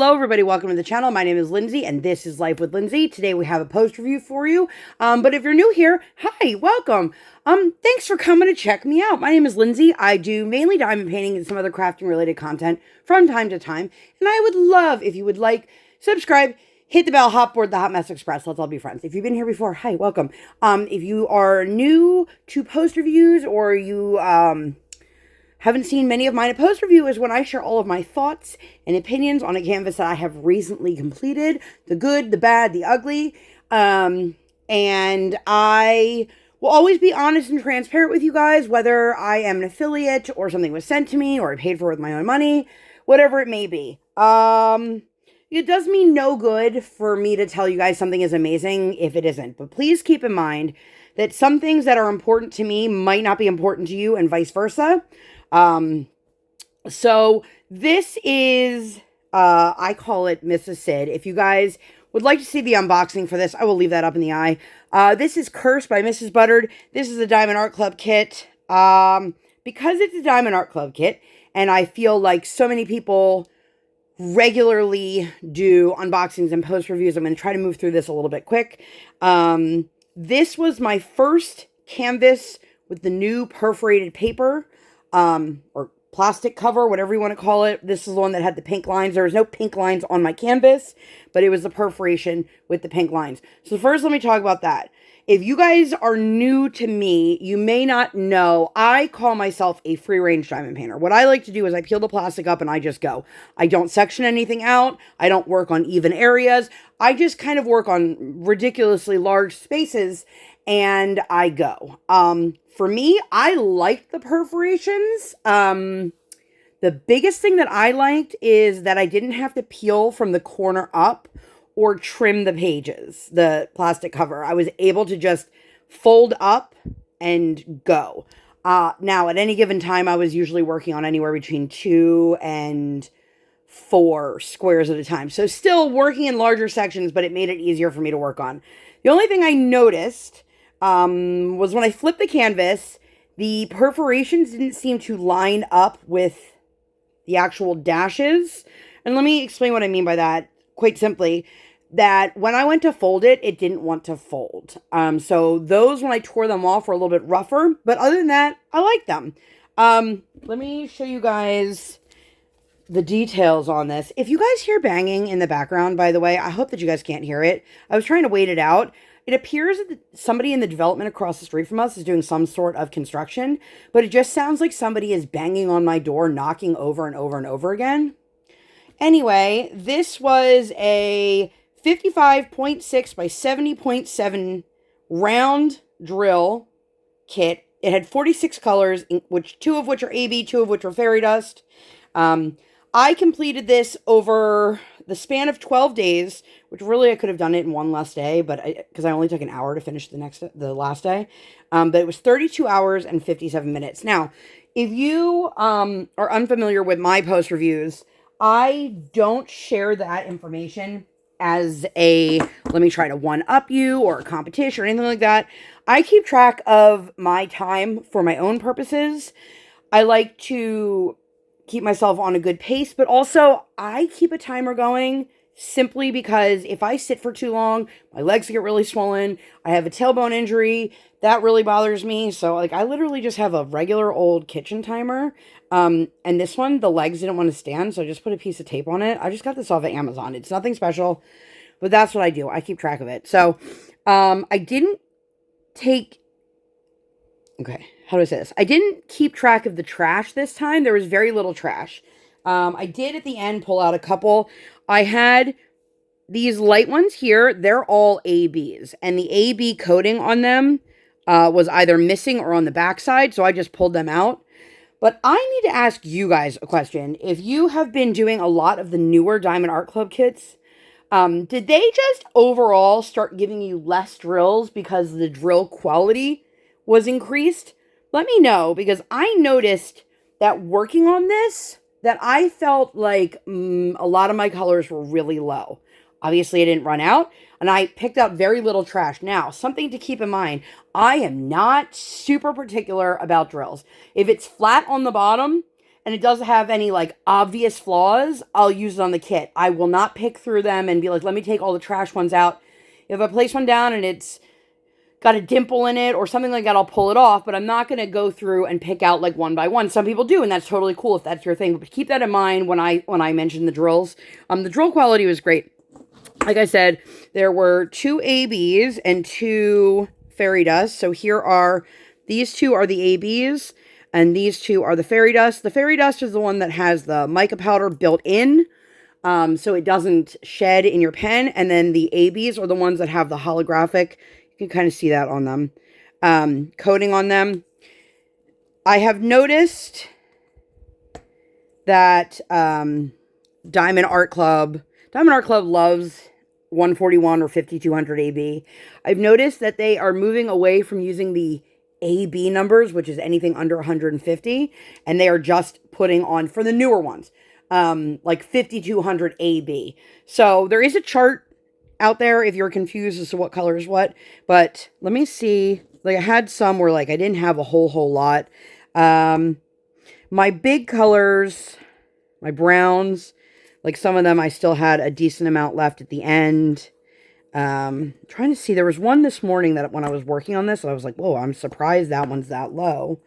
Hello everybody, welcome to the channel. My name is Lindsay and this is Life with Lindsay. Today we have a post review for you. But if you're new here, hi, welcome. Thanks for coming to check me out. My name is Lindsay. I do mainly diamond painting and some other crafting related content from time to time. And I would love if you would like, subscribe, hit the bell, hop board the Hot Mess Express. Let's all be friends. If you've been here before, hi, welcome. If you are new to post reviews or you haven't seen many of my post reviews, when I share all of my thoughts and opinions on a canvas that I have recently completed, the good, the bad, the ugly. And I will always be honest and transparent with you guys, whether I am an affiliate or something was sent to me or I paid for it with my own money, whatever it may be. It does me no good for me to tell you guys something is amazing if it isn't. But please keep in mind that some things that are important to me might not be important to you and vice versa. So this is, I call it Mrs. Sid. If you guys would like to see the unboxing for this, I will leave that up in the eye. This is Cursed by MrsButterD. This is a Diamond Art Club kit. Because it's a Diamond Art Club kit, and I feel like so many people regularly do unboxings and post reviews, I'm going to try to move through this a little bit quick. This was my first canvas with the new perforated paper. Or plastic cover, whatever you want to call it. This is the one that had the pink lines. There was no pink lines on my canvas, but it was the perforation with the pink lines. So first, let me talk about that. If you guys are new to me, you may not know, I call myself a free-range diamond painter. What I like to do is I peel the plastic up and I just go. I don't section anything out. I don't work on even areas. I just kind of work on ridiculously large spaces and I go. For me, I liked the perforations. The biggest thing that I liked is that I didn't have to peel from the corner up or trim the pages, the plastic cover. I was able to just fold up and go. Now, at any given time, I was usually working on anywhere between 2 and 4 squares at a time. So still working in larger sections, but it made it easier for me to work on. The only thing I noticed was when I flipped the canvas, the perforations didn't seem to line up with the actual dashes. And let me explain what I mean by that. Quite simply, that when I went to fold it, it didn't want to fold. So those, when I tore them off, were a little bit rougher. But other than that, I like them. Let me show you guys the details on this. If you guys hear banging in the background, by the way, I hope that you guys can't hear it. I was trying to wait it out. It appears that somebody in the development across the street from us is doing some sort of construction, but it just sounds like somebody is banging on my door, knocking over and over and over again. Anyway, this was a 55.6 by 70.7 round drill kit. It had 46 colors, which 2 of which are AB, 2 of which are fairy dust. I completed this over the span of 12 days, which really I could have done it in one less day, but because I only took an hour to finish the last day. But it was 32 hours and 57 minutes. Now, if you are unfamiliar with my post reviews, I don't share that information as a, let me try to one-up you or a competition or anything like that. I keep track of my time for my own purposes. I like to keep myself on a good pace, but also I keep a timer going simply because if I sit for too long, my legs get really swollen. I have a tailbone injury. That really bothers me. So like I literally just have a regular old kitchen timer. And this one, the legs didn't want to stand, so I just put a piece of tape on it. I just got this off of Amazon. It's nothing special, but that's what I do. I keep track of it. So I didn't take... Okay, how do I say this? I didn't keep track of the trash this time. There was very little trash. I did at the end pull out a couple. I had these light ones here. They're all ABs. And the AB coating on them was either missing or on the backside. So I just pulled them out. But I need to ask you guys a question. If you have been doing a lot of the newer Diamond Art Club kits, did they just overall start giving you less drills because the drill quality was increased? Let me know, because I noticed that working on this, that I felt like a lot of my colors were really low. Obviously, I didn't run out, and I picked up very little trash. Now, something to keep in mind, I am not super particular about drills. If it's flat on the bottom and it doesn't have any like obvious flaws, I'll use it on the kit. I will not pick through them and be like, let me take all the trash ones out. If I place one down and it's got a dimple in it or something like that, I'll pull it off, but I'm not going to go through and pick out like one by one. Some people do, and that's totally cool if that's your thing, but keep that in mind when I mention the drills. The drill quality was great. Like I said, there were 2 ABs and 2 fairy dust. So here are, these 2 are the ABs, and these 2 are the fairy dust. The fairy dust is the one that has the mica powder built in, so it doesn't shed in your pen. And then the ABs are the ones that have the holographic, you can kind of see that on them, coating on them. I have noticed that Diamomd Art Club loves 141 or 5200 AB. I've noticed that they are moving away from using the AB numbers, which is anything under 150, and they are just putting on, for the newer ones, like 5200 AB. So there is a chart out there if you're confused as to what color is what, but let me see. Like I had some where like I didn't have a whole lot. My big colors, my browns, like some of them I still had a decent amount left at the end. Trying to see, there was one this morning that when I was working on this, I was like, whoa, I'm surprised that one's that low.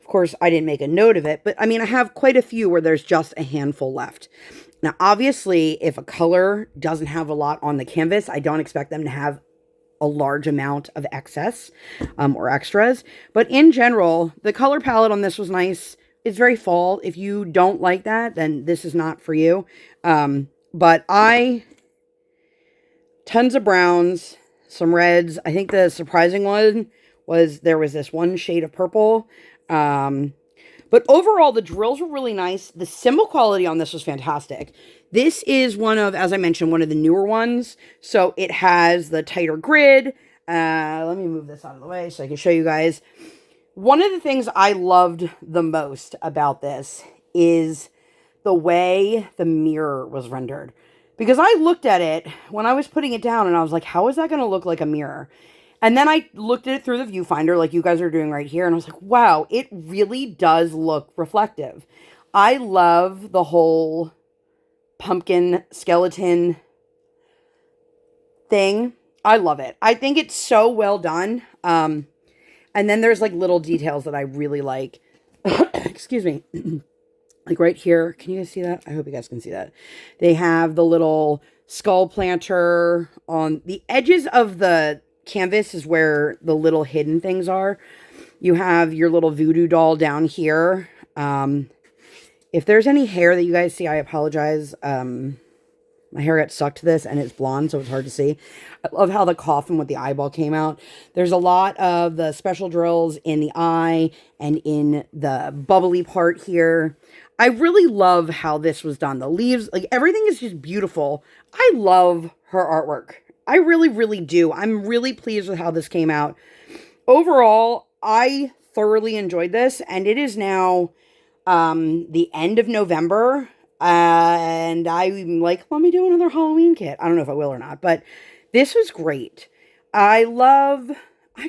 Of course, I didn't make a note of it, but I mean, I have quite a few where there's just a handful left. Now, obviously, if a color doesn't have a lot on the canvas, I don't expect them to have a large amount of excess or extras. But in general, the color palette on this was nice. It's very fall. If you don't like that, then this is not for you. But tons of browns, some reds. I think the surprising one was there was this one shade of purple. But overall, the drills were really nice. The symbol quality on this was fantastic. This is one of, as I mentioned, one of the newer ones. So it has the tighter grid. Let me move this out of the way so I can show you guys. One of the things I loved the most about this is the way the mirror was rendered. Because I looked at it when I was putting it down and I was like, how is that going to look like a mirror? And then I looked at it through the viewfinder like you guys are doing right here. And I was like, wow, it really does look reflective. I love the whole pumpkin skeleton thing. I love it. I think it's so well done. And then there's like little details that I really like. Excuse me. Like right here. Can you guys see that? I hope you guys can see that. They have the little skull planter on the edges of the canvas is where the little hidden things are. You have your little voodoo doll down here. If there's any hair that you guys see, I apologize. My hair got stuck to this and it's blonde, so it's hard to see. I love how the coffin with the eyeball came out. There's a lot of the special drills in the eye and in the bubbly part here. I really love how this was done. The leaves, like everything is just beautiful. I love her artwork. I really, really do. I'm really pleased with how this came out. Overall, I thoroughly enjoyed this, and it is now the end of November, and I'm like, let me do another Halloween kit. I don't know if I will or not, but this was great. I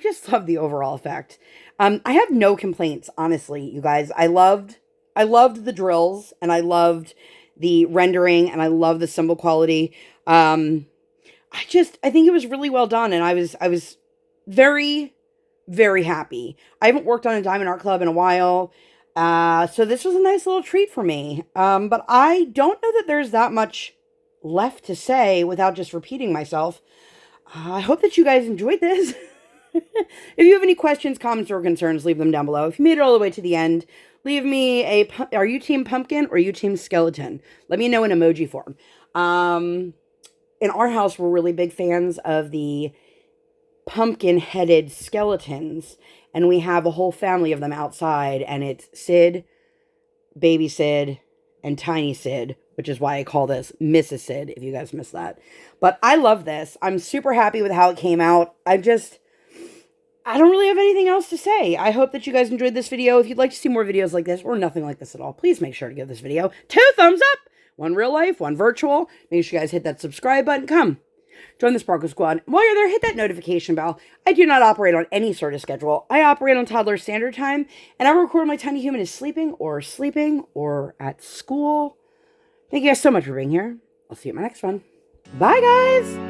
just love the overall effect. I have no complaints, honestly, you guys. I loved the drills, and I loved the rendering, and I love the symbol quality. I think it was really well done, and I was very, very happy. I haven't worked on a Diamomd Art Club in a while, so this was a nice little treat for me. But I don't know that there's that much left to say without just repeating myself. I hope that you guys enjoyed this. If you have any questions, comments, or concerns, leave them down below. If you made it all the way to the end, leave me are you team pumpkin or are you team skeleton? Let me know in emoji form. In our house, we're really big fans of the pumpkin-headed skeletons, and we have a whole family of them outside, and it's Sid, Baby Sid, and Tiny Sid, which is why I call this Mrs. Sid, if you guys missed that. But I love this. I'm super happy with how it came out. I don't really have anything else to say. I hope that you guys enjoyed this video. If you'd like to see more videos like this, or nothing like this at all, please make sure to give this video 2 thumbs up. One real life, one virtual. Make sure you guys hit that subscribe button. Come. Join the Sparkle Squad. While you're there, hit that notification bell. I do not operate on any sort of schedule. I operate on toddler standard time, and I record when my tiny human is sleeping or at school. Thank you guys so much for being here. I'll see you at my next one. Bye, guys!